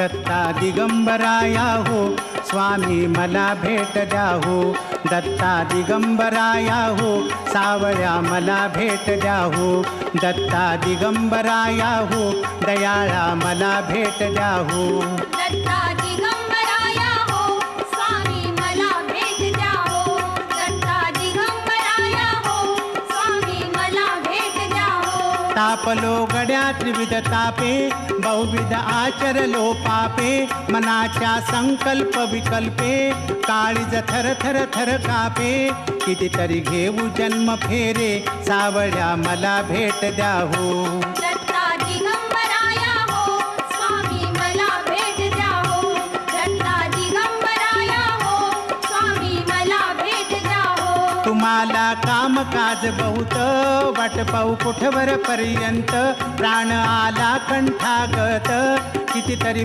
दत्ता दिगंबराया हो स्वामी मला भेट द्या हो, दत्ता दिगंबराया हो सावळ्या मला भेट द्या हो, दत्ता दिगंबराया हो दयाळा मला भेट द्या हो, दत्ता दिगंबराया हो स्वामी मला भेट द्या हो, दत्ता दिगंबराया हो स्वामी मला भेट द्या हो। तापलो गड्या त्रिविध तापे बहुविध आचरलो पापे, मनाच्या संकल्प विकल्पे काळीज थर थर थर कापे, कितीतरी घेऊ जन्म फेरे सावळ्या मला भेट द्या हो, दत्ता दिगंबराया हो स्वामी मला भेट द्या हो, दत्ता दिगंबराया हो स्वामी मला भेट द्या हो। तुम्हाला कामकाज बहुत वाट पाहू कुठवर पर्यंत, प्राण आला कंठागत कितीतरी